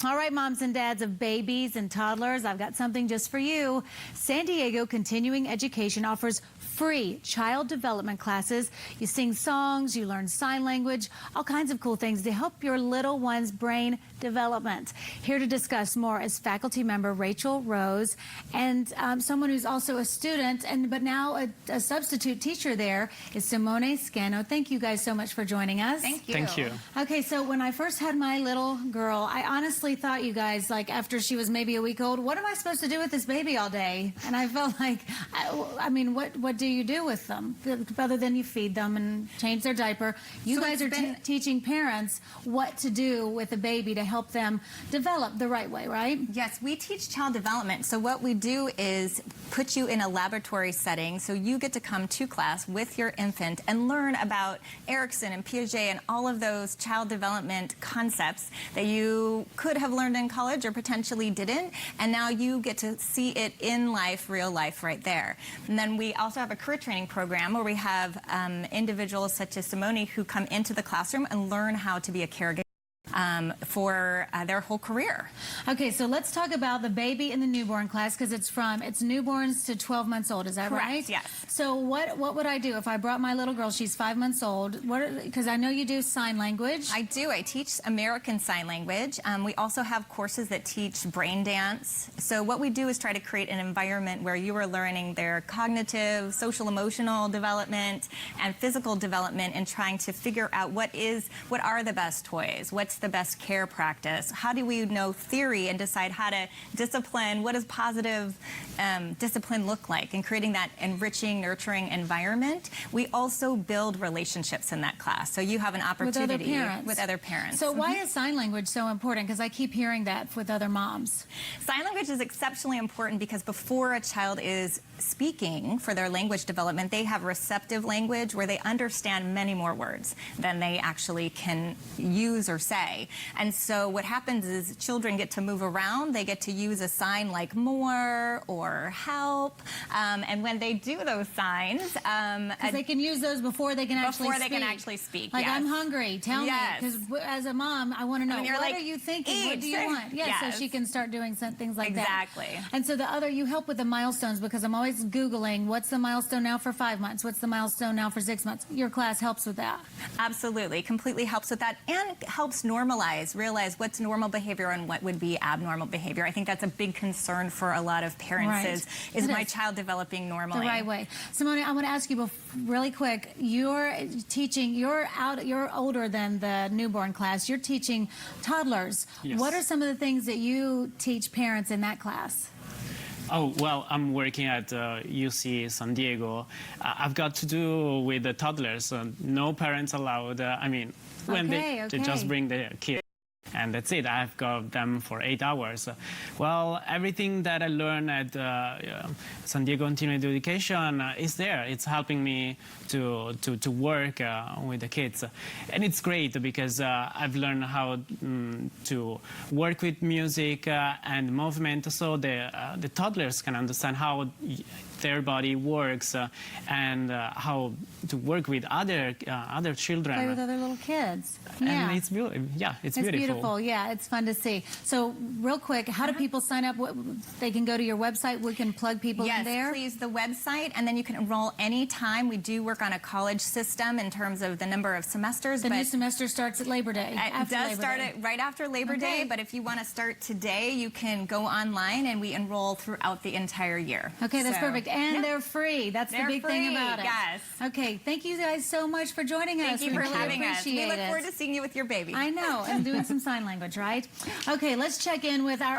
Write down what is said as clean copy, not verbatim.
All right, moms and dads of babies and toddlers, I've got something just for you. San Diego Continuing Education offers free child development classes. You sing songs, you learn sign language, all kinds of cool things to help your little one's brain development. Here to discuss more is faculty member Rachel Rose and someone who's also a student but now a substitute teacher there is Simone Scano. Thank you guys so much for joining us. Thank you. Thank you. Okay, so when I first had my little girl, I honestly thought, you guys, like after she was maybe a week old, what am I supposed to do with this baby all day? And I felt like, I mean, what do you do with them other than you feed them and change their diaper? You guys are teaching parents what to do with a baby to help them develop the right way, right? Yes, we teach child development. So what we do is put you in a laboratory setting so you get to come to class with your infant and learn about Erikson and Piaget and all of those child development concepts that you could have learned in college or potentially didn't, and now you get to see it in life, real life, right there. And then we also have a career training program where we have individuals such as Simone who come into the classroom and learn how to be a caregiver for their whole career. Okay, so let's talk about the baby and the newborn class, because it's newborns to 12 months old. Is that Correct, right? yes. So what would I do if I brought my little girl? She's 5 months old. Because I know you do sign language. I do. I teach American Sign Language. We also have courses that teach brain dance. So what we do is try to create an environment where you are learning their cognitive, social, emotional development and physical development, and trying to figure out what are the best toys, what's the best care practice, how do we know theory and decide how to discipline, what does positive discipline look like, and creating that enriching, nurturing environment. We also build relationships in that class, so you have an opportunity with other parents. So why is sign language so important? Because I keep hearing that with other moms. Sign language is exceptionally important because before a child is speaking for their language development, they have receptive language where they understand many more words than they actually can use or say. And so what happens is children get to move around, they get to use a sign like more or help, and when they do those signs, they can use those before they can actually speak. Like, yes. I'm hungry, tell me, because as a mom, I want to know, what are you thinking? Eat. What do you want? Yes. So she can start doing some things like that. Exactly. And so you help with the milestones, because I'm always Googling, what's the milestone now for 5 months? What's the milestone now for 6 months? Your class helps with that. Absolutely, completely helps with that, and helps realize what's normal behavior and what would be abnormal behavior. I think that's a big concern for a lot of parents. Is my child developing normally? The right way. Simone, I want to ask you really quick, you're teaching, you're older than the newborn class, you're teaching toddlers. Yes. What are some of the things that you teach parents in that class? Oh, well, I'm working at UC San Diego. I've got to do with the toddlers. No parents allowed. I mean, when they just bring their kids. And that's it. I've got them for 8 hours. Well, everything that I learned at San Diego Continuing Education is there. It's helping me to work with the kids. And it's great because I've learned how to work with music and movement, so the toddlers can understand how their body works and how to work with other children. Play with other little kids. And it's beautiful. Yeah, it's beautiful. Yeah, it's fun to see. So real quick, how do people sign up? They can go to your website. We can plug people in there. Yes, please, the website, and then you can enroll anytime. We do work on a college system in terms of the number of semesters. The new semester starts at Labor Day. It does start right after Labor Day, but if you want to start today, you can go online, and we enroll throughout the entire year. Okay, that's perfect. And they're free. That's the big thing about it. Yes. Okay, thank you guys so much for joining us. Thank you for having us. We look it. forward to seeing you with your baby. I know, and doing some sign language, right? Okay, let's check in with our